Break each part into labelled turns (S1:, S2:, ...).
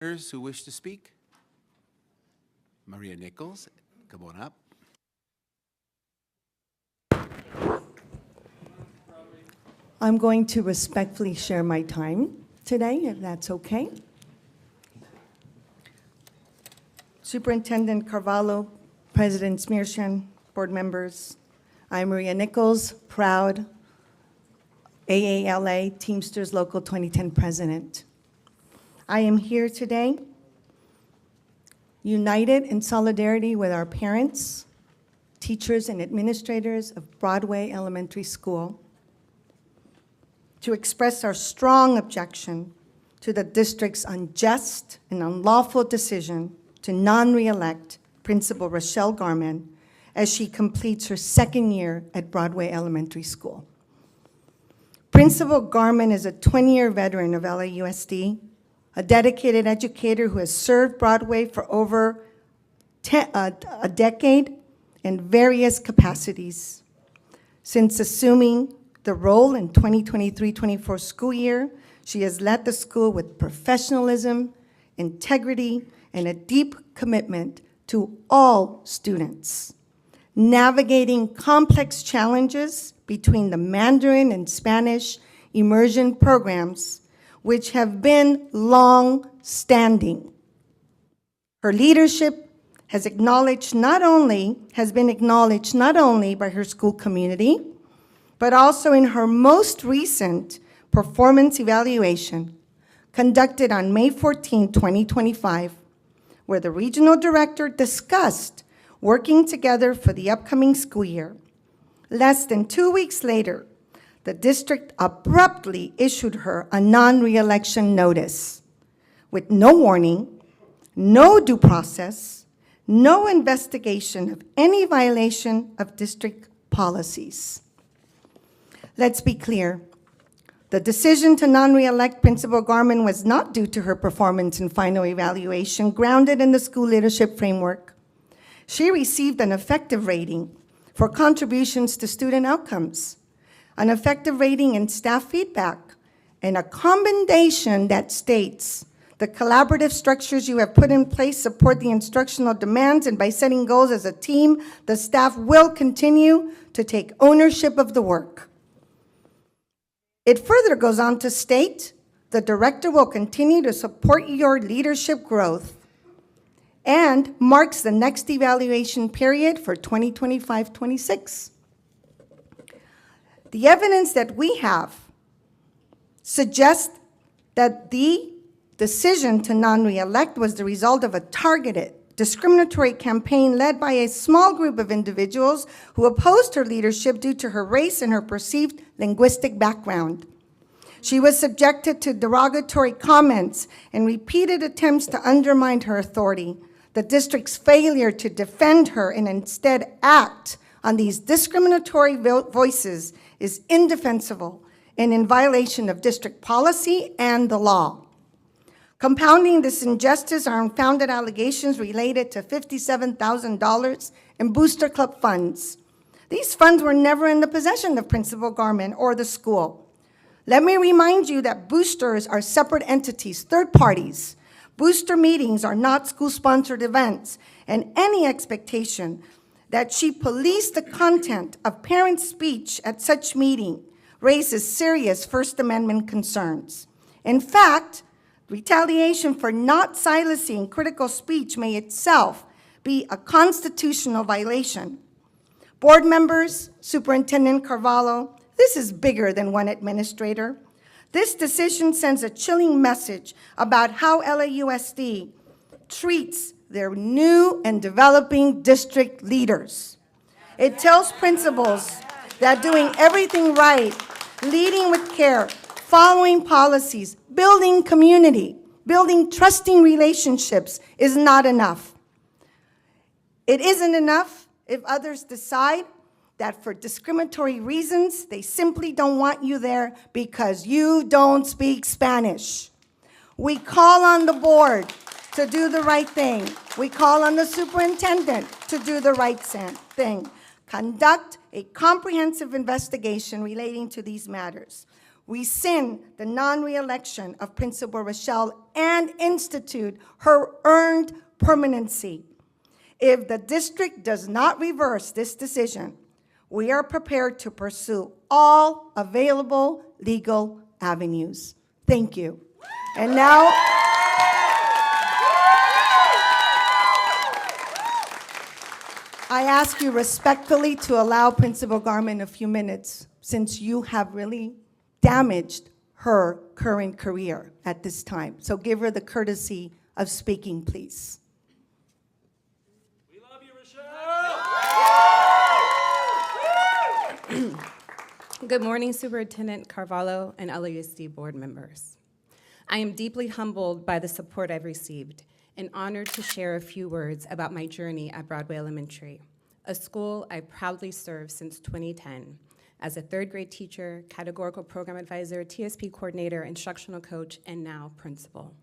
S1: Who wish to speak? Maria Nichols, come on up.
S2: I'm going to respectfully share my time today, if that's okay. Superintendent Carvalho, President Smearshan, board members, I'm Maria Nichols, proud AALA Teamsters Local 2010 President. I am here today united in solidarity with our parents, teachers, and administrators of Broadway Elementary School to express our strong objection to the district's unjust and unlawful decision to non-reelect Principal Rachelle Garmon as she completes her second year at Broadway Elementary School. Principal Garmon is a 20-year veteran of LAUSD, a dedicated educator who has served Broadway for over a decade in various capacities. Since assuming the role in 2023-24 school year, she has led the school with professionalism, integrity, and a deep commitment to all students, navigating complex challenges between the Mandarin and Spanish immersion programs, which have been long-standing. Her leadership has been acknowledged not only by her school community, but also in her most recent performance evaluation conducted on May 14, 2025, where the regional director discussed working together for the upcoming school year. Less than 2 weeks later, the district abruptly issued her a non-reelection notice with no warning, no due process, no investigation of any violation of district policies. Let's be clear. The decision to non-reelect Principal Garmon was not due to her performance in final evaluation grounded in the school leadership framework. She received an effective rating for contributions to student outcomes, an effective rating in staff feedback, and a commendation that states, the collaborative structures you have put in place support the instructional demands, and by setting goals as a team, the staff will continue to take ownership of the work. It further goes on to state, the director will continue to support your leadership growth and marks the next evaluation period for 2025-26. The evidence that we have suggests that the decision to non-reelect was the result of a targeted, discriminatory campaign led by a small group of individuals who opposed her leadership due to her race and her perceived linguistic background. She was subjected to derogatory comments and repeated attempts to undermine her authority. The district's failure to defend her and instead act on these discriminatory voices is indefensible and in violation of district policy and the law. Compounding this injustice are unfounded allegations related to $57,000 in Booster Club funds. These funds were never in the possession of Principal Garmon or the school. Let me remind you that boosters are separate entities, third parties. Booster meetings are not school-sponsored events, and any expectation that she policed the content of parent speech at such meeting raises serious First Amendment concerns. In fact, retaliation for not silencing critical speech may itself be a constitutional violation. Board members, Superintendent Carvalho, this is bigger than one administrator. This decision sends a chilling message about how LAUSD treats their new and developing district leaders. It tells principals that doing everything right, leading with care, following policies, building community, building trusting relationships is not enough. It isn't enough if others decide that for discriminatory reasons, they simply don't want you there because you don't speak Spanish. We call on the board to do the right thing. We call on the superintendent to do the right thing. Conduct a comprehensive investigation relating to these matters. rescind the non-reelection of Principal Rachelle and institute her earned permanency. If the district does not reverse this decision, we are prepared to pursue all available legal avenues. Thank you. And now, I ask you respectfully to allow Principal Garmon a few minutes, since you have really damaged her current career at this time. So give her the courtesy of speaking, please.
S3: We love you, Rachelle!
S4: Good morning, Superintendent Carvalho and LAUSD board members. I am deeply humbled by the support I've received and honored to share a few words about my journey at Broadway Elementary, a school I proudly served since 2010 as a third grade teacher, categorical program advisor, TSP coordinator, instructional coach, and now principal.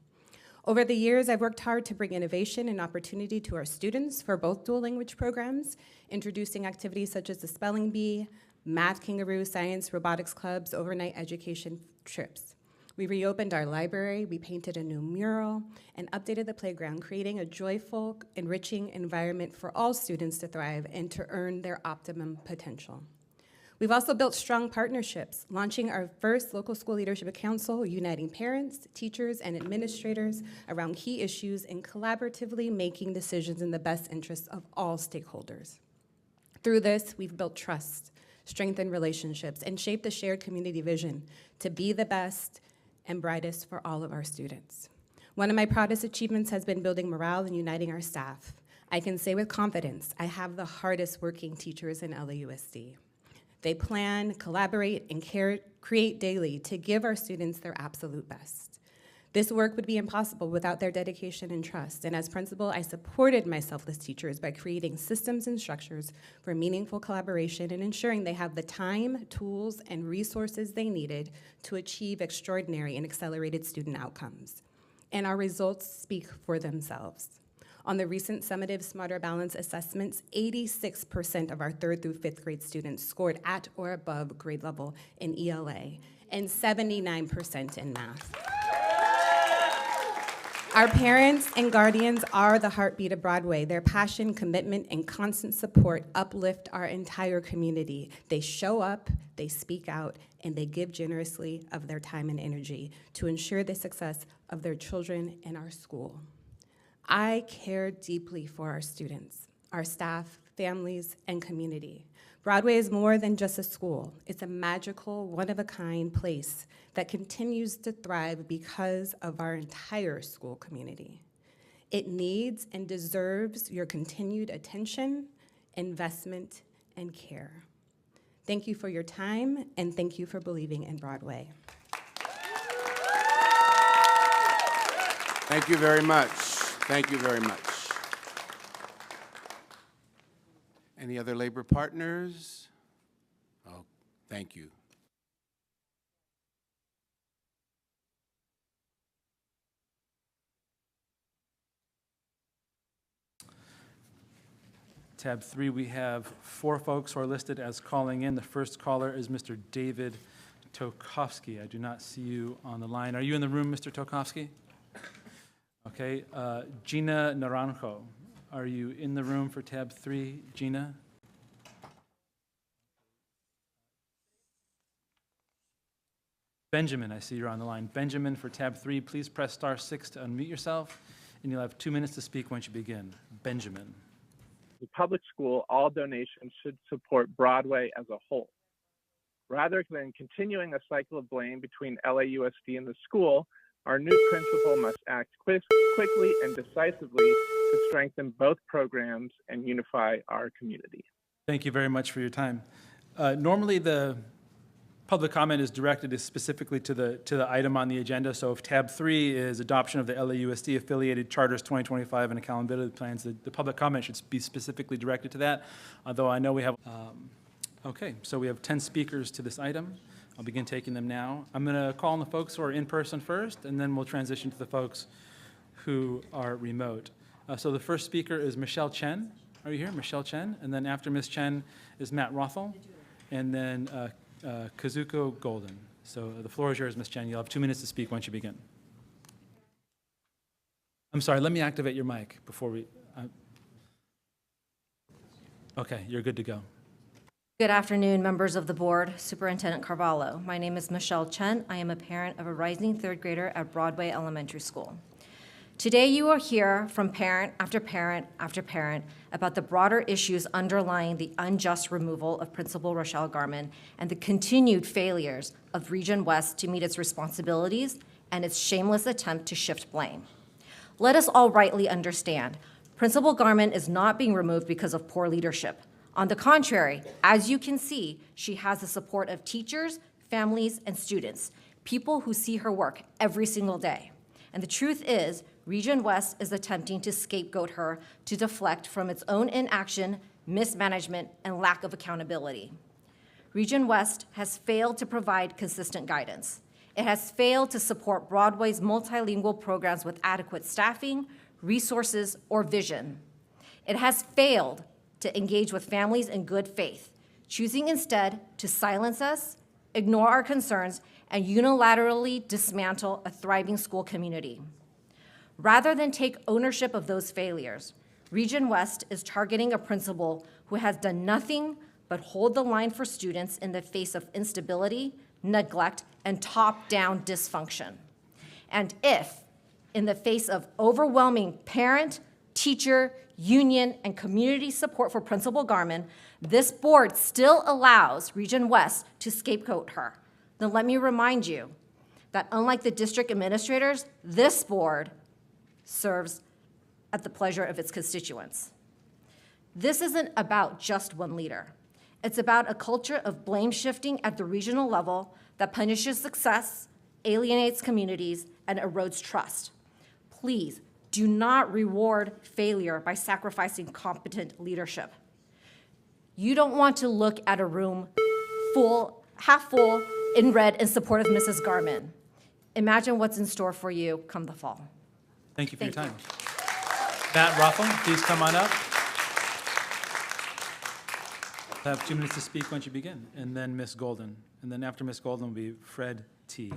S4: Over the years, I've worked hard to bring innovation and opportunity to our students for both dual language programs, introducing activities such as the spelling bee, math kangaroo, science, robotics clubs, overnight education trips. We reopened our library, we painted a new mural, and updated the playground, creating a joyful, enriching environment for all students to thrive and to earn their optimum potential. We've also built strong partnerships, launching our first local school leadership council, uniting parents, teachers, and administrators around key issues and collaboratively making decisions in the best interests of all stakeholders. Through this, we've built trust, strengthened relationships, and shaped a shared community vision to be the best and brightest for all of our students. One of my proudest achievements has been building morale and uniting our staff. I can say with confidence, I have the hardest working teachers in LAUSD. They plan, collaborate, and create daily to give our students their absolute best. This work would be impossible without their dedication and trust, and as principal, I supported my selfless teachers by creating systems and structures for meaningful collaboration and ensuring they have the time, tools, and resources they needed to achieve extraordinary and accelerated student outcomes. And our results speak for themselves. On the recent summative Smarter Balance assessments, 86% of our 3rd through 5th grade students scored at or above grade level in ELA, and 79% in math. Our parents and guardians are the heartbeat of Broadway. Their passion, commitment, and constant support uplift our entire community. They show up, they speak out, and they give generously of their time and energy to ensure the success of their children and our school. I care deeply for our students, our staff, families, and community. Broadway is more than just a school. It's a magical, one-of-a-kind place that continues to thrive because of our entire school community. It needs and deserves your continued attention, investment, and care. Thank you for your time, and thank you for believing in Broadway.
S1: Thank you very much. Thank you very much. Any other labor partners? Oh, thank you.
S3: Tab 3, we have 4 folks who are listed as calling in. The first caller is Mr. David Tokovsky. I do not see you on the line. Are you in the room, Mr. Tokovsky? Okay. Gina Naranjo, are you in the room for tab 3, Gina? Benjamin, I see you're on the line. Benjamin, for tab 3, please press *6 to unmute yourself, and you'll have 2 minutes to speak once you begin. Benjamin.
S5: The public school, all donations should support Broadway as a whole. Rather than continuing a cycle of blame between LAUSD and the school, our new principal must act quickly and decisively to strengthen both programs and unify our community.
S3: Thank you very much for your time. Normally, the public comment is directed specifically to the item on the agenda. So if tab 3 is adoption of the LAUSD affiliated charters 2025 and accountability plans, the public comment should be specifically directed to that. Although I know we have, okay, so we have 10 speakers to this item. I'll begin taking them now. I'm gonna call on the folks who are in person first, and then we'll transition to the folks who are remote. So the first speaker is Michelle Chen. Are you here? Michelle Chen. And then after Ms. Chen is Matt Rothel, and then Kazuko Golden. So the floor is yours, Ms. Chen. You'll have 2 minutes to speak once you begin. I'm sorry, let me activate your mic before we... Okay, you're good to go.
S6: Good afternoon, members of the board, Superintendent Carvalho. My name is Michelle Chen. I am a parent of a rising third grader at Broadway Elementary School. Today, you will hear from parent after parent after parent about the broader issues underlying the unjust removal of Principal Rachelle Garmon and the continued failures of Region West to meet its responsibilities and its shameless attempt to shift blame. Let us all rightly understand, Principal Garmon is not being removed because of poor leadership. On the contrary, as you can see, she has the support of teachers, families, and students, people who see her work every single day. And the truth is, Region West is attempting to scapegoat her to deflect from its own inaction, mismanagement, and lack of accountability. Region West has failed to provide consistent guidance. It has failed to support Broadway's multilingual programs with adequate staffing, resources, or vision. It has failed to engage with families in good faith, choosing instead to silence us, ignore our concerns, and unilaterally dismantle a thriving school community. Rather than take ownership of those failures, Region West is targeting a principal who has done nothing but hold the line for students in the face of instability, neglect, and top-down dysfunction. And if, in the face of overwhelming parent, teacher, union, and community support for Principal Garmon, this board still allows Region West to scapegoat her, then let me remind you that unlike the district administrators, this board serves at the pleasure of its constituents. This isn't about just one leader. It's about a culture of blame shifting at the regional level that punishes success, alienates communities, and erodes trust. Please do not reward failure by sacrificing competent leadership. You don't want to look at a room full, half full, in red in support of Mrs. Garmon. Imagine what's in store for you come the fall.
S3: Thank you for your
S6: Thank
S3: time. Matt Rotham, please come on up. I have 2 minutes to speak once you begin, and then Ms. Golden. And then after Ms. Golden will be Fred T.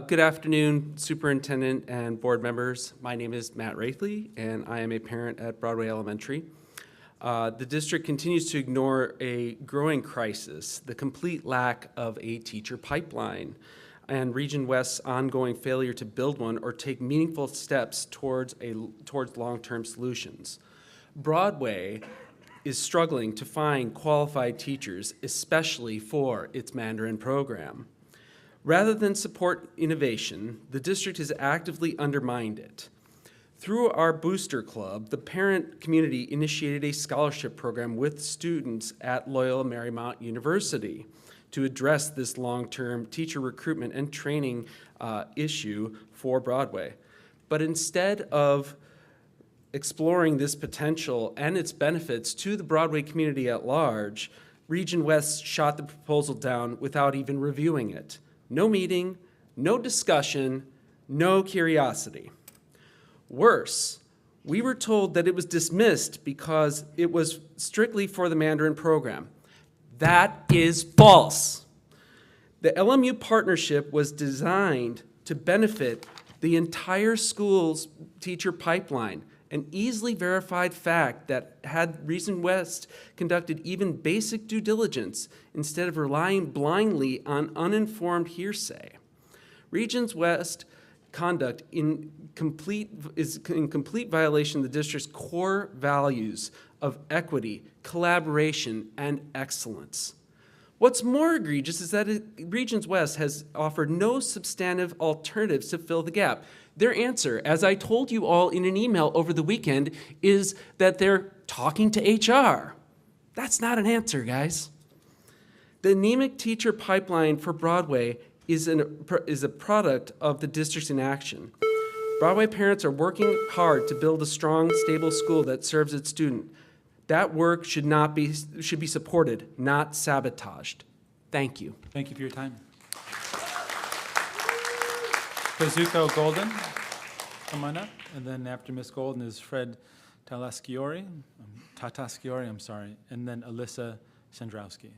S7: Good afternoon, Superintendent and board members. My name is Matt Rathley, and I am a parent at Broadway Elementary. The district continues to ignore a growing crisis, the complete lack of a teacher pipeline, and Region West's ongoing failure to build one or take meaningful steps towards long-term solutions. Broadway is struggling to find qualified teachers, especially for its Mandarin program. Rather than support innovation, the district has actively undermined it. Through our Booster Club, the parent community initiated a scholarship program with students at Loyola Marymount University to address this long-term teacher recruitment and training issue for Broadway. But instead of exploring this potential and its benefits to the Broadway community at large, Region West shot the proposal down without even reviewing it. No meeting, no discussion, no curiosity. Worse, we were told that it was dismissed because it was strictly for the Mandarin program. That is false. The LMU partnership was designed to benefit the entire school's teacher pipeline, an easily verified fact that had Region West conducted even basic due diligence instead of relying blindly on uninformed hearsay. Region West conduct is in complete violation of the district's core values of equity, collaboration, and excellence. What's more egregious is that Region West has offered no substantive alternatives to fill the gap. Their answer, as I told you all in an email over the weekend, is that they're talking to HR. That's not an answer, guys. The anemic teacher pipeline for Broadway is a product of the district's inaction. Broadway parents are working hard to build a strong, stable school that serves its student. That work should be supported, not sabotaged. Thank you.
S3: Thank you for your time. Kazuko Golden. come on up. And then after Ms. Golden is Fred Tatasciore, and then Alyssa Sandrowski.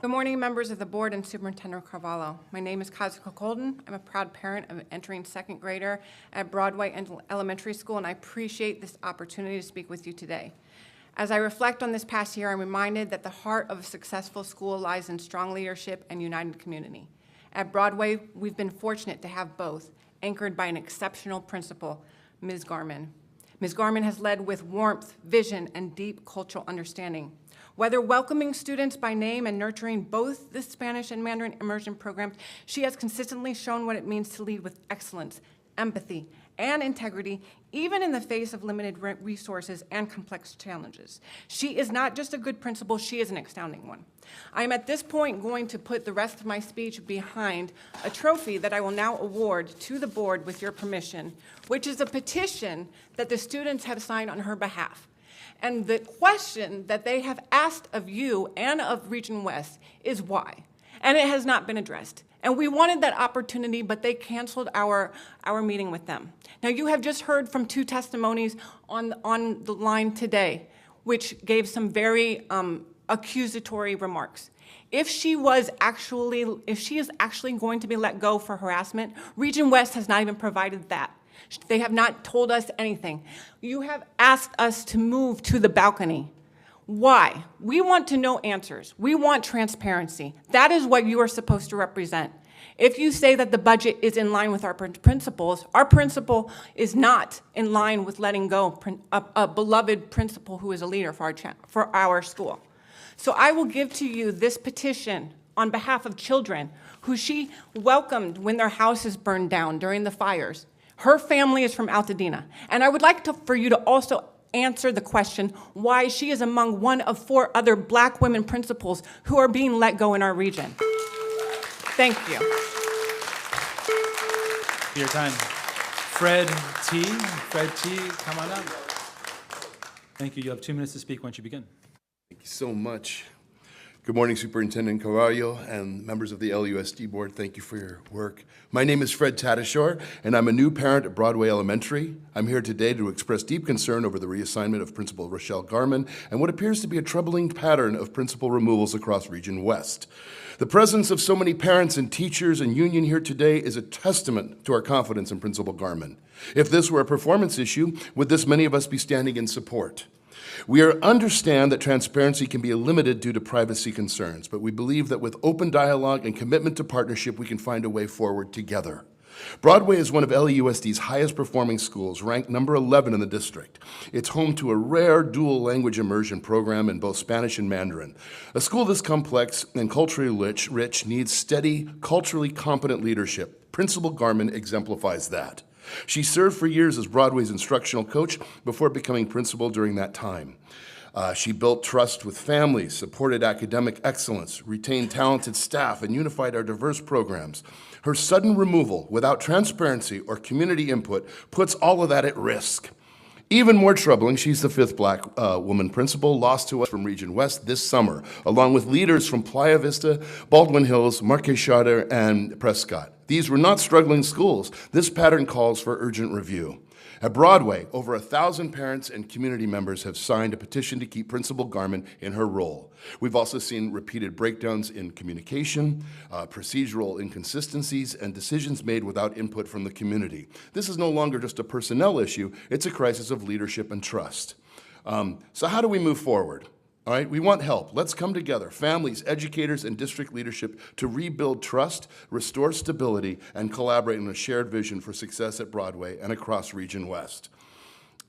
S8: Good morning, members of the board and Superintendent Carvalho. My name is Kazuko Golden. I'm a proud parent of an entering second grader at Broadway Elementary School, and I appreciate this opportunity to speak with you today. As I reflect on this past year, I'm reminded that the heart of a successful school lies in strong leadership and united community. At Broadway, we've been fortunate to have both, anchored by an exceptional principal, Ms. Garmon. Ms. Garmon has led with warmth, vision, and deep cultural understanding. Whether welcoming students by name and nurturing both the Spanish and Mandarin immersion programs, she has consistently shown what it means to lead with excellence, empathy, and integrity, even in the face of limited resources and complex challenges. She is not just a good principal, she is an astounding one. I am at this point going to put the rest of my speech behind a trophy that I will now award to the board with your permission, which is a petition that the students have signed on her behalf. And the question that they have asked of you and of Region West is why? And it has not been addressed. And we wanted that opportunity, but they canceled our meeting with them. Now, you have just heard from two testimonies on the line today, which gave some very accusatory remarks. If she is actually going to be let go for harassment, Region West has not even provided that. They have not told us anything. You have asked us to move to the balcony. Why? We want to know answers. We want transparency. That is what you are supposed to represent. If you say that the budget is in line with our principles, our principal is not in line with letting go a beloved principal who is a leader for our school. So I will give to you this petition on behalf of children who she welcomed when their houses burned down during the fires. Her family is from Altadena. And I would like for you to also answer the question why she is among one of 4 other Black women principals who are being let go in our region. Thank you.
S3: For your time. Fred T, come on up. Thank you. You have 2 minutes to speak once you begin.
S9: Thank you so much. Good morning, Superintendent Carvalho and members of the LAUSD board. Thank you for your work. My name is Fred Tatasciore, and I'm a new parent at Broadway Elementary. I'm here today to express deep concern over the reassignment of Principal Rachelle Garmon and what appears to be a troubling pattern of principal removals across Region West. The presence of so many parents and teachers and union here today is a testament to our confidence in Principal Garmon. If this were a performance issue, would this many of us be standing in support? We understand that transparency can be limited due to privacy concerns, but we believe that with open dialogue and commitment to partnership, we can find a way forward together. Broadway is one of LAUSD's highest performing schools, ranked number 11 in the district. It's home to a rare dual language immersion program in both Spanish and Mandarin. A school this complex and culturally rich needs steady, culturally competent leadership. Principal Garmon exemplifies that. She served for years as Broadway's instructional coach before becoming principal during that time. She built trust with families, supported academic excellence, retained talented staff, and unified our diverse programs. Her sudden removal without transparency or community input puts all of that at risk. Even more troubling, she's the 5th Black woman principal lost to us from Region West this summer, along with leaders from Playa Vista, Baldwin Hills, Marquez Charter, and Prescott. These were not struggling schools. This pattern calls for urgent review. At Broadway, over 1,000 parents and community members have signed a petition to keep Principal Garmon in her role. We've also seen repeated breakdowns in communication, procedural inconsistencies, and decisions made without input from the community. This is no longer just a personnel issue, it's a crisis of leadership and trust. So how do we move forward? All right, we want help. Let's come together, families, educators, and district leadership, to rebuild trust, restore stability, and collaborate on a shared vision for success at Broadway and across Region West.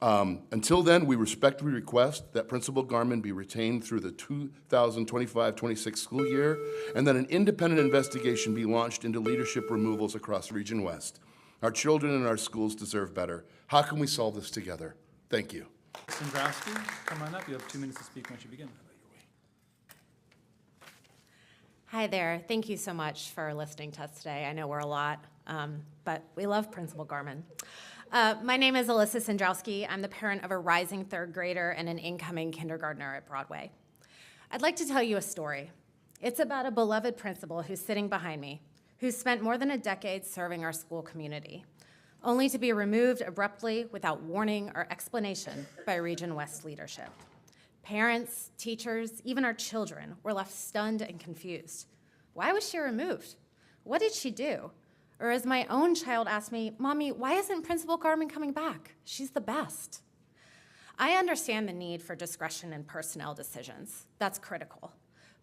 S9: Until then, we respectfully request that Principal Garmon be retained through the 2025-26 school year, and that an independent investigation be launched into leadership removals across Region West. Our children and our schools deserve better. How can we solve this together? Thank you.
S3: Sandrowski, come on up. You have 2 minutes to speak once you begin.
S10: Hi there. Thank you so much for listening to us today. I know we're a lot, but we love Principal Garmon. My name is Alyssa Sandrowski. I'm the parent of a rising 3rd grader and an incoming kindergartner at Broadway. I'd like to tell you a story. It's about a beloved principal who's sitting behind me, who's spent more than a decade serving our school community. only to be removed abruptly without warning or explanation by Region West leadership. Parents, teachers, even our children were left stunned and confused. Why was she removed? What did she do? Or as my own child asked me, Mommy, why isn't Principal Garmon coming back? She's the best. I understand the need for discretion in personnel decisions. That's critical.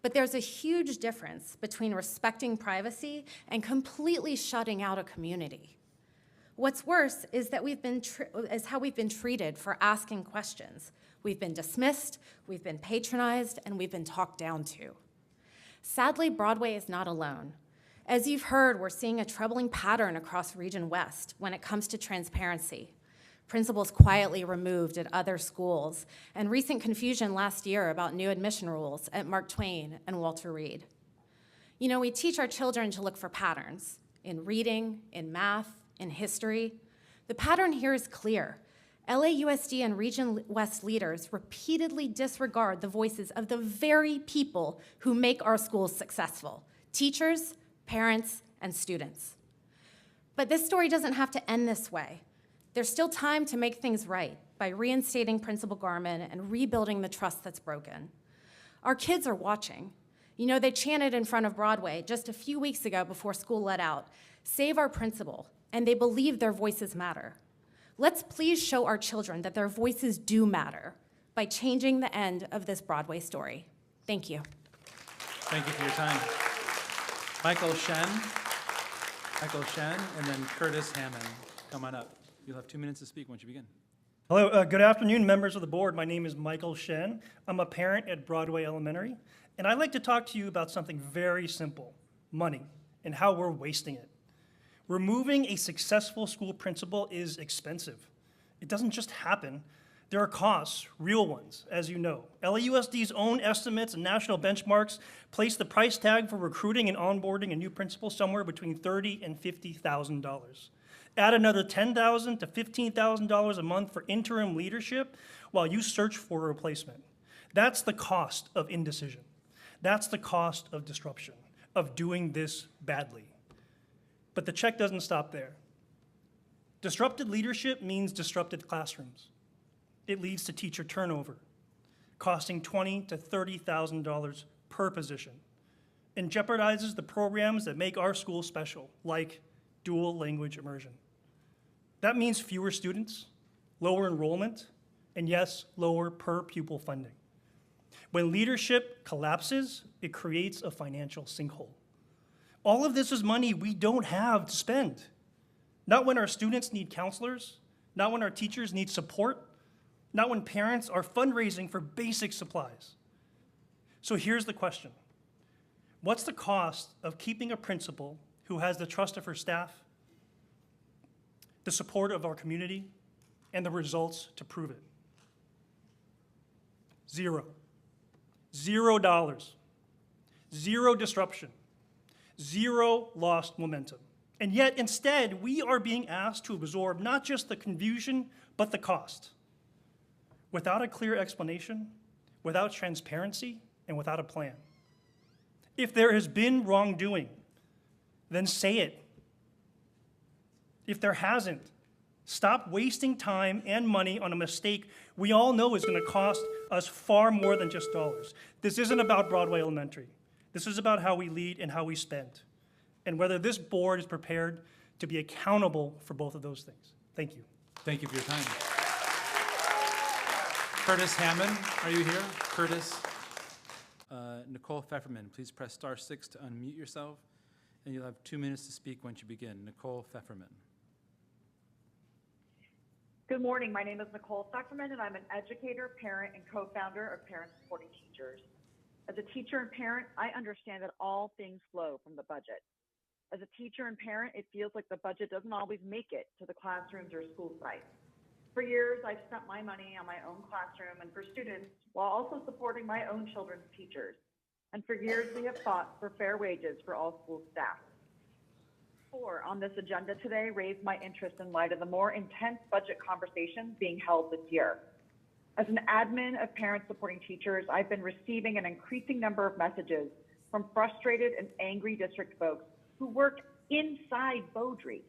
S10: But there's a huge difference between respecting privacy and completely shutting out a community. What's worse is that how we've been treated for asking questions. We've been dismissed, we've been patronized, and we've been talked down to. Sadly, Broadway is not alone. As you've heard, we're seeing a troubling pattern across Region West when it comes to transparency. Principals quietly removed at other schools, and recent confusion last year about new admission rules at Mark Twain and Walter Reed. You know, we teach our children to look for patterns in reading, in math, in history. The pattern here is clear. LAUSD and Region West leaders repeatedly disregard the voices of the very people who make our schools successful: teachers, parents, and students. But this story doesn't have to end this way. There's still time to make things right by reinstating Principal Garmon and rebuilding the trust that's broken. Our kids are watching. You know, they chanted in front of Broadway just a few weeks ago before school let out, "Save our principal," and they believe their voices matter. Let's please show our children that their voices do matter by changing the end of this Broadway story. Thank you.
S3: Thank you for your time. Michael Shen, and then Curtis Hammond. Come on up. You'll have 2 minutes to speak once you begin.
S11: Hello, good afternoon, members of the board. My name is Michael Shen. I'm a parent at Broadway Elementary, and I'd like to talk to you about something very simple: money and how we're wasting it. Removing a successful school principal is expensive. It doesn't just happen. There are costs, real ones, as you know. LAUSD's own estimates and national benchmarks place the price tag for recruiting and onboarding a new principal somewhere between $30,000 and $50,000. Add another $10,000 to $15,000 a month for interim leadership while you search for a replacement. That's the cost of indecision. That's the cost of disruption, of doing this badly. But the check doesn't stop there. Disrupted leadership means disrupted classrooms. It leads to teacher turnover, costing $20,000 to $30,000 per position, and jeopardizes the programs that make our school special, like dual language immersion. That means fewer students, lower enrollment, and yes, lower per pupil funding. When leadership collapses, it creates a financial sinkhole. All of this is money we don't have to spend. Not when our students need counselors, not when our teachers need support, not when parents are fundraising for basic supplies. So here's the question. What's the cost of keeping a principal who has the trust of her staff, the support of our community, and the results to prove it? Zero. $0. Zero disruption. Zero lost momentum. And yet, instead, we are being asked to absorb not just the confusion, but the cost. Without a clear explanation, without transparency, and without a plan. If there has been wrongdoing, then say it. If there hasn't, stop wasting time and money on a mistake we all know is going to cost us far more than just dollars. This isn't about Broadway Elementary. This is about how we lead and how we spend, and whether this board is prepared to be accountable for both of those things. Thank you.
S3: Thank you for your time. Curtis Hammond, are you here? Curtis. Nicole Pfefferman, please press *6 to unmute yourself, and you'll have 2 minutes to speak once you begin. Nicole Pfefferman.
S12: Good morning. My name is Nicole Pfefferman, and I'm an educator, parent, and co-founder of Parents Supporting Teachers. As a teacher and parent, I understand that all things flow from the budget. As a teacher and parent, it feels like the budget doesn't always make it to the classrooms or school sites. For years, I've spent my money on my own classroom and for students while also supporting my own children's teachers. And for years, we have fought for fair wages for all school staff. 4 on this agenda today raised my interest in light of the more intense budget conversations being held this year. As an admin of Parents Supporting Teachers, I've been receiving an increasing number of messages from frustrated and angry district folks who work inside Beaudry.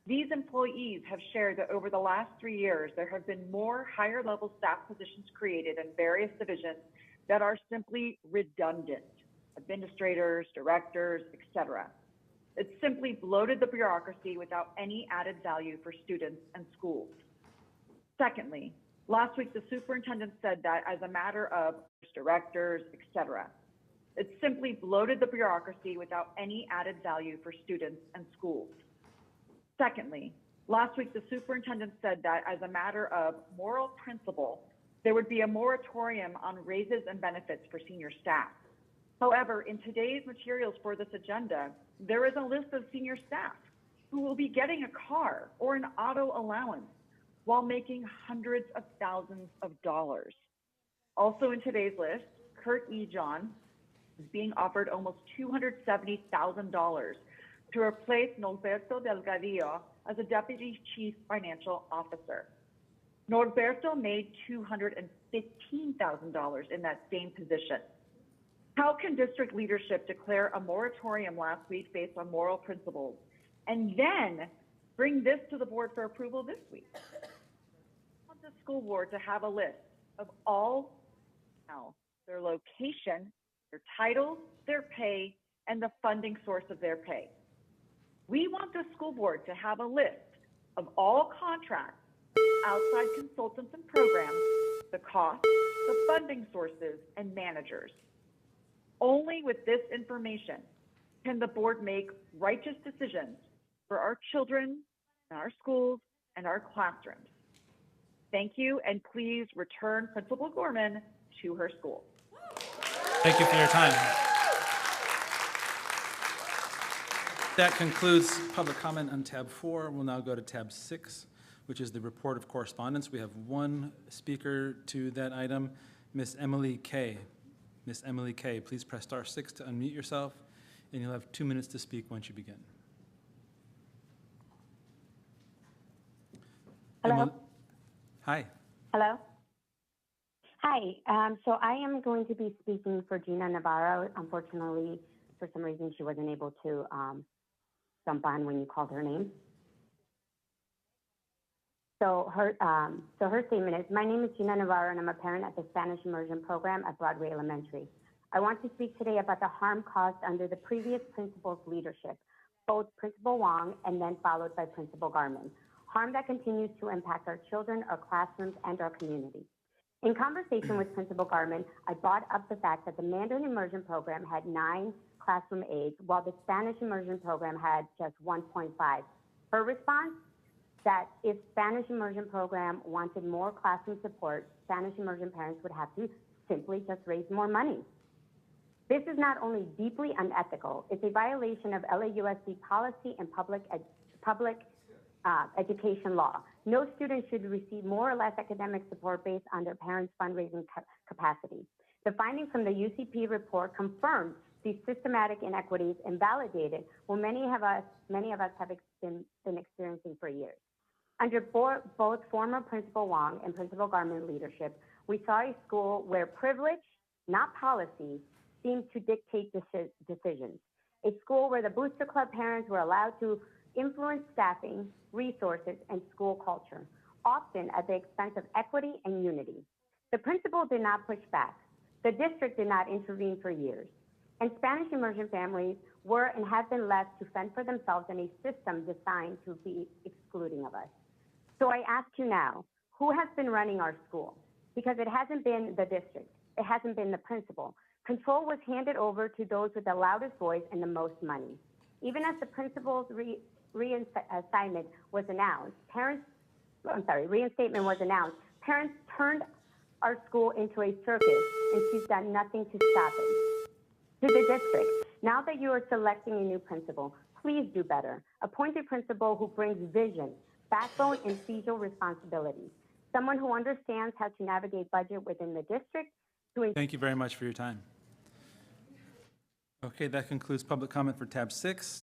S12: These employees have shared that over the last 3 years, there have been more higher level staff positions created in various divisions that are simply redundant, administrators, directors, etc. It simply bloated the bureaucracy without any added value for students and schools. Secondly, last week the superintendent said that as a matter of directors, etc. It simply bloated the bureaucracy without any added value for students and schools. Secondly, last week the superintendent said that as a matter of moral principle, there would be a moratorium on raises and benefits for senior staff. However, in today's materials for this agenda, there is a list of senior staff who will be getting a car or an auto allowance while making hundreds of thousands of dollars. Also in today's list, Kurt E. John is being offered almost $270,000 to replace Norberto Delgadillo as a Deputy Chief Financial Officer. Norberto made $215,000 in that same position. How can district leadership declare a moratorium last week based on moral principles and then bring this to the board for approval this week? I want the school board to have a list of all their location, their titles, their pay, and the funding source of their pay. We want the school board to have a list of all contracts, outside consultants and programs, the costs, the funding sources, and managers. Only with this information can the board make righteous decisions for our children, and our schools, and our classrooms. Thank you, and please return Principal Garmon to her school.
S3: Thank you for your time. That concludes public comment on tab 4. We'll now go to tab 6, which is the report of correspondence. We have one speaker to that item, Miss Emily Kay. Miss Emily Kay, please press *6 to unmute yourself, and you'll have 2 minutes to speak once you begin.
S13: Hello.
S3: Hi.
S13: Hello. Hi. So I am going to be speaking for Gina Navarro. Unfortunately, for some reason, she wasn't able to jump on when you called her name. So her statement is, my name is Gina Navarro, and I'm a parent at the Spanish Immersion Program at Broadway Elementary. I want to speak today about the harm caused under the previous principal's leadership, both Principal Wong and then followed by Principal Garmon. Harm that continues to impact our children, our classrooms, and our community. In conversation with Principal Garmon, I brought up the fact that the Mandarin Immersion Program had 9 classroom aides, while the Spanish Immersion Program had just 1.5. Her response? That if Spanish Immersion Program wanted more classroom support, Spanish Immersion parents would have to simply just raise more money. This is not only deeply unethical, it's a violation of LAUSD policy and public education law. No student should receive more or less academic support based on their parents' fundraising capacity. The findings from the UCP report confirmed these systematic inequities and validated what many of us have been experiencing for years. Under both former Principal Wong and Principal Garmon leadership, we saw a school where privilege, not policy, seemed to dictate decisions. A school where the Booster Club parents were allowed to influence staffing, resources, and school culture, often at the expense of equity and unity. The principal did not push back. The district did not intervene for years. And Spanish immersion families were and have been left to fend for themselves in a system designed to be excluding of us. So I ask you now, who has been running our school? Because it hasn't been the district. It hasn't been the principal. Control was handed over to those with the loudest voice and the most money. Even as the principal's reinstatement was announced, parents turned our school into a circus, and she's done nothing to stop it. To the district, now that you are selecting a new principal, please do better. Appoint a principal who brings vision, backbone, and seizure responsibility. Someone who understands how to navigate budget within the district.
S3: Thank you very much for your time. Okay, that concludes public comment for tab 6.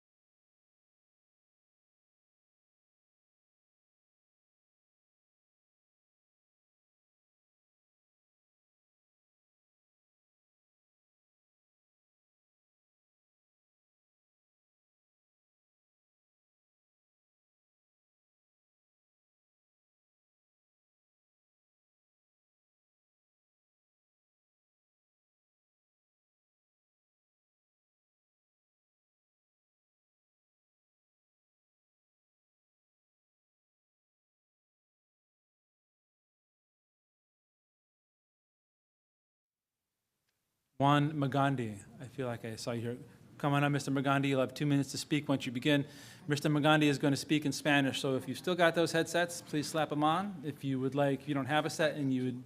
S3: Juan Magandi, I feel like I saw you here. Come on up, Mr. Magandi. You'll have 2 minutes to speak once you begin. Mr. Magandi is going to speak in Spanish, so if you've still got those headsets, please slap them on. If you don't have a set and you would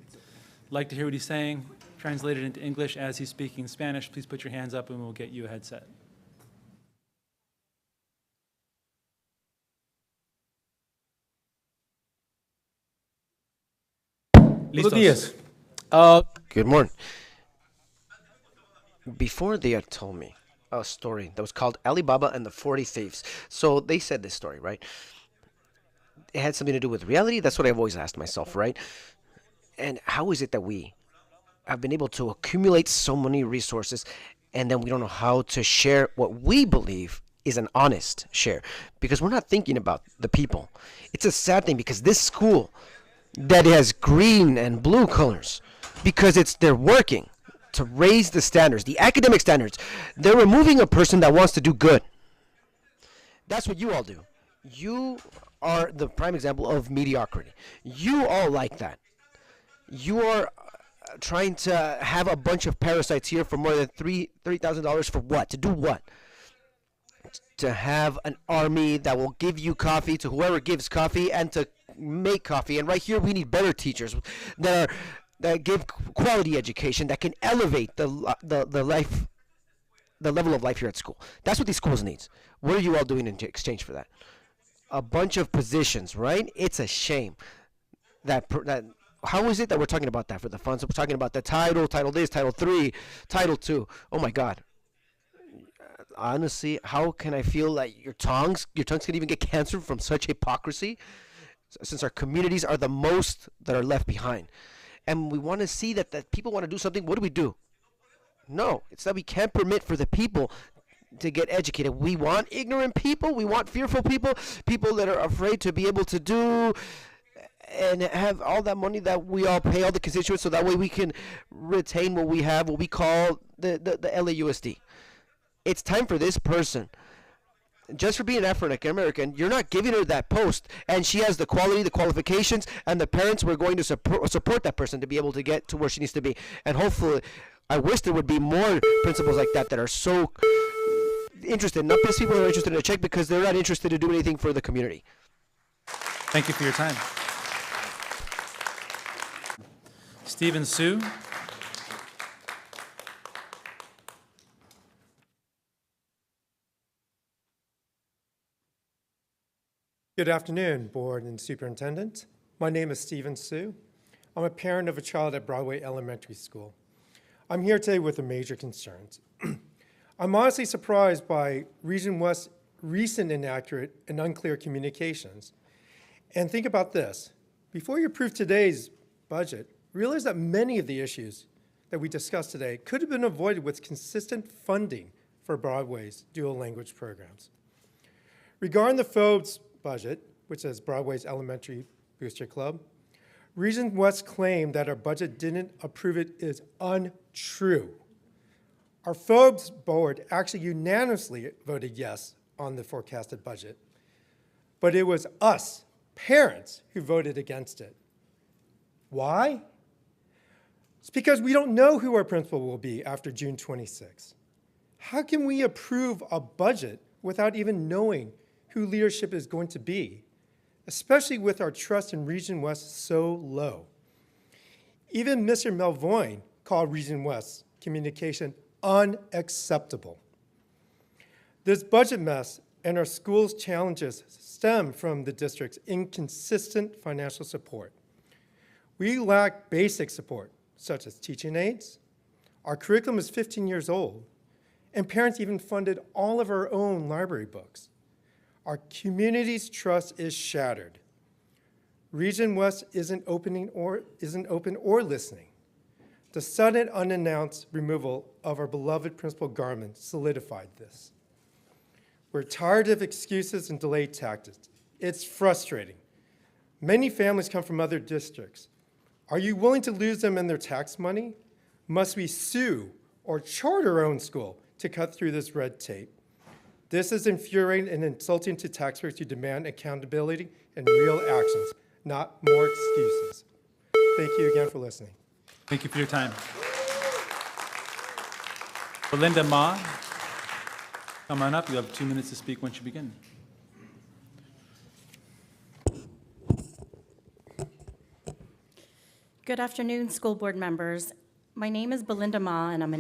S3: like to hear what he's saying, translated into English as he's speaking in Spanish, please put your hands up and we'll get you a headset.
S14: Buenos días. Good morning. Before they had told me a story that was called Alibaba and the 40 Thieves. So they said this story, right? It had something to do with reality. That's what I've always asked myself, right? And how is it that we have been able to accumulate so many resources and then we don't know how to share what we believe is an honest share? Because we're not thinking about the people. It's a sad thing because this school that has green and blue colors, because they're working to raise the standards, the academic standards. They're removing a person that wants to do good. That's what you all do. You are the prime example of mediocrity. You all like that. You are trying to have a bunch of parasites here for more than $3,000 for what? To do what? To have an army that will give you coffee to whoever gives coffee and to make coffee. And right here we need better teachers that give quality education that can elevate the level of life here at school. That's what these schools needs. What are you all doing in exchange for that? A bunch of positions, right? It's a shame that how is it that we're talking about that for the funds? We're talking about the title this, Title 3, Title 2. Oh my God. Honestly, how can I feel like your tongues can even get cancer from such hypocrisy? Since our communities are the most that are left behind. And we want to see that people want to do something. What do? No, it's that we can't permit for the people to get educated. We want ignorant people. We want fearful people, people that are afraid to be able to do and have all that money that we all pay all the constituents so that way we can retain what we have, what we call the LAUSD. It's time for this person. Just for being African American, you're not giving her that post, and she has the quality, the qualifications, and the parents were going to support that person to be able to get to where she needs to be. And hopefully, I wish there would be more principals like that are so interested, not because people are interested in a check, because they're not interested to do anything for the community.
S3: Thank you for your time. Stephen Sue.
S15: Good afternoon, Board and Superintendent. My name is Stephen Sue. I'm a parent of a child at Broadway Elementary School. I'm here today with major concerns. I'm honestly surprised by Region West's recent inaccurate and unclear communications. And think about this. Before you approve today's budget, realize that many of the issues that we discussed today could have been avoided with consistent funding for Broadway's dual language programs. Regarding the FOBE's budget, which is Broadway's Elementary Booster Club, Region West claim that our budget didn't approve it is untrue. Our FOBE's board actually unanimously voted yes on the forecasted budget, but it was us, parents, who voted against it. Why? It's because we don't know who our principal will be after June 26. How can we approve a budget without even knowing who leadership is going to be, especially with our trust in Region West so low? Even Mr. Melvoin called Region West's communication unacceptable. This budget mess and our school's challenges stem from the district's inconsistent financial support. We lack basic support, such as teaching aids. Our curriculum is 15 years old, and parents even funded all of our own library books. Our community's trust is shattered. Region West isn't open or listening. The sudden unannounced removal of our beloved Principal Garmon solidified this. We're tired of excuses and delayed tactics. It's frustrating. Many families come from other districts. Are you willing to lose them and their tax money? Must we sue or charter our own school to cut through this red tape? This is infuriating and insulting to taxpayers who demand accountability and real actions, not more excuses. Thank you again for listening.
S3: Thank you for your time. Belinda Ma, come on up. You have 2 minutes to speak once you begin.
S16: Good afternoon, school board members. My name is Belinda Ma, and I'm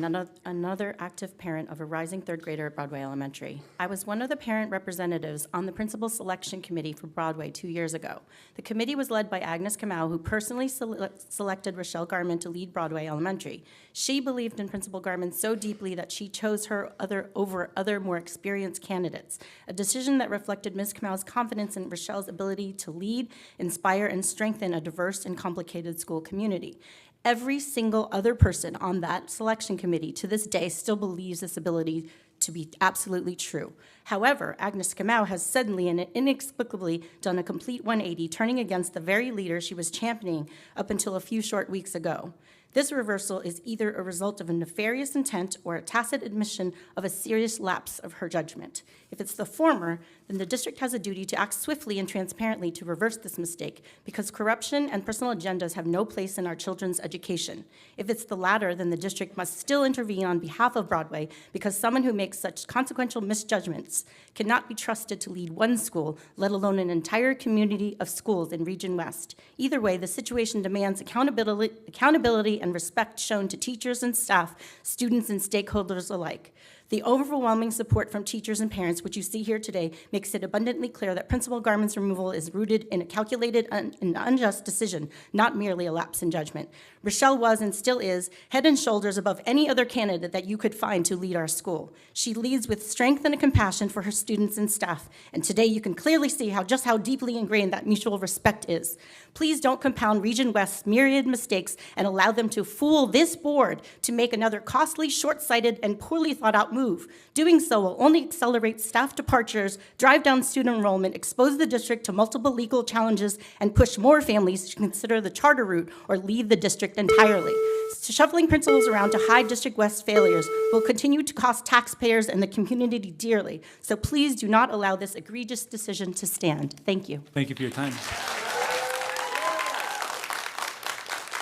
S16: another active parent of a rising third grader at Broadway Elementary. I was one of the parent representatives on the principal selection committee for Broadway 2 years ago. The committee was led by Agnes Kamau, who personally selected Rachelle Garmon to lead Broadway Elementary. She believed in Principal Garmon so deeply that she chose her over other more experienced candidates, a decision that reflected Ms. Kamau's confidence in Rachelle's ability to lead, inspire, and strengthen a diverse and complicated school community. Every single other person on that selection committee to this day still believes this ability to be absolutely true. However, Agnes Kamau has suddenly and inexplicably done a complete 180, turning against the very leader she was championing up until a few short weeks ago. This reversal is either a result of a nefarious intent or a tacit admission of a serious lapse of her judgment. If it's the former, then the district has a duty to act swiftly and transparently to reverse this mistake, because corruption and personal agendas have no place in our children's education. If it's the latter, then the district must still intervene on behalf of Broadway, because someone who makes such consequential misjudgments cannot be trusted to lead one school, let alone an entire community of schools in Region West. Either way, the situation demands accountability and respect shown to teachers and staff, students and stakeholders alike. The overwhelming support from teachers and parents, which you see here today, makes it abundantly clear that Principal Garmon's removal is rooted in a calculated and unjust decision, not merely a lapse in judgment. Rachelle was and still is head and shoulders above any other candidate that you could find to lead our school. She leads with strength and a compassion for her students and staff, and today you can clearly see just how deeply ingrained that mutual respect is. Please don't compound Region West's myriad mistakes and allow them to fool this board to make another costly, short-sighted, and poorly thought-out move. Doing so will only accelerate staff departures, drive down student enrollment, expose the district to multiple legal challenges, and push more families to consider the charter route or leave the district entirely. Shuffling principals around to hide District West failures will continue to cost taxpayers and the community dearly. So please do not allow this egregious decision to stand. Thank you.
S3: Thank you for your time.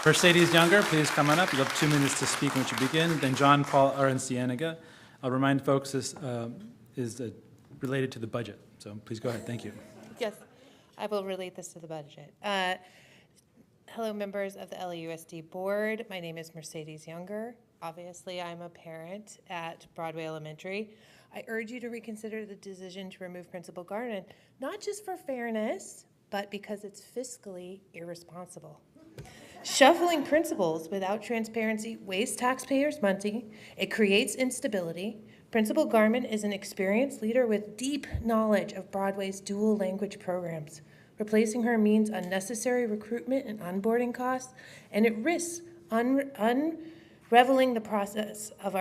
S3: Mercedes Younger, please come on up. You have 2 minutes to speak once you begin. Then John Paul Arancianaga. I'll remind folks this is related to the budget. So please go ahead. Thank you.
S17: Yes, I will relate this to the budget. Hello, members of the LAUSD board. My name is Mercedes Younger. Obviously, I'm a parent at Broadway Elementary. I urge you to reconsider the decision to remove Principal Garmon, not just for fairness, but because it's fiscally irresponsible. Shuffling principals without transparency wastes taxpayers' money. It creates instability. Principal Garmon is an experienced leader with deep knowledge of Broadway's dual language programs. Replacing her means unnecessary recruitment and onboarding costs, and it risks unraveling the process of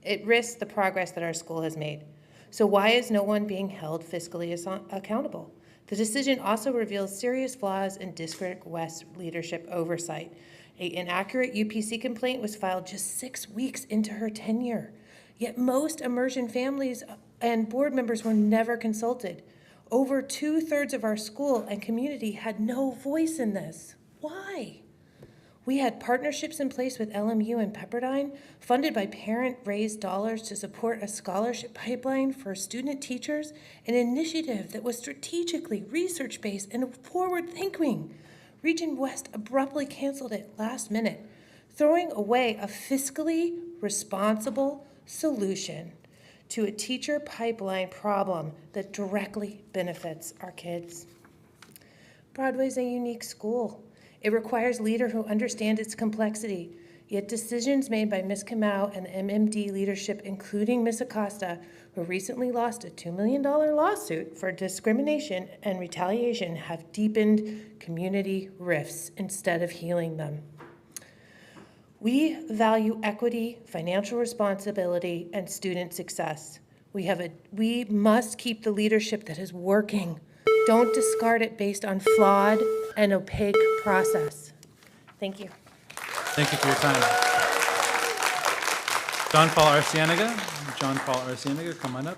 S17: it risks the progress that our school has made. So why is no one being held fiscally accountable? The decision also reveals serious flaws in District West leadership oversight. An inaccurate UPC complaint was filed just 6 weeks into her tenure. Yet most immersion families and board members were never consulted. Over 2/3 of our school and community had no voice in this. Why? We had partnerships in place with LMU and Pepperdine, funded by parent-raised dollars to support a scholarship pipeline for student teachers, an initiative that was strategically research-based and forward-thinking. Region West abruptly canceled it last minute, throwing away a fiscally responsible solution to a teacher pipeline problem that directly benefits our kids. Broadway's a unique school. It requires a leader who understands its complexity, yet decisions made by Ms. Kamau and the MMD leadership, including Ms. Acosta, who recently lost a $2 million lawsuit for discrimination and retaliation, have deepened community rifts instead of healing them. We value equity, financial responsibility, and student success. We must keep the leadership that is working. Don't discard it based on flawed and opaque process. Thank you.
S3: Thank you for your time. John Paul Arcianaga, come on up.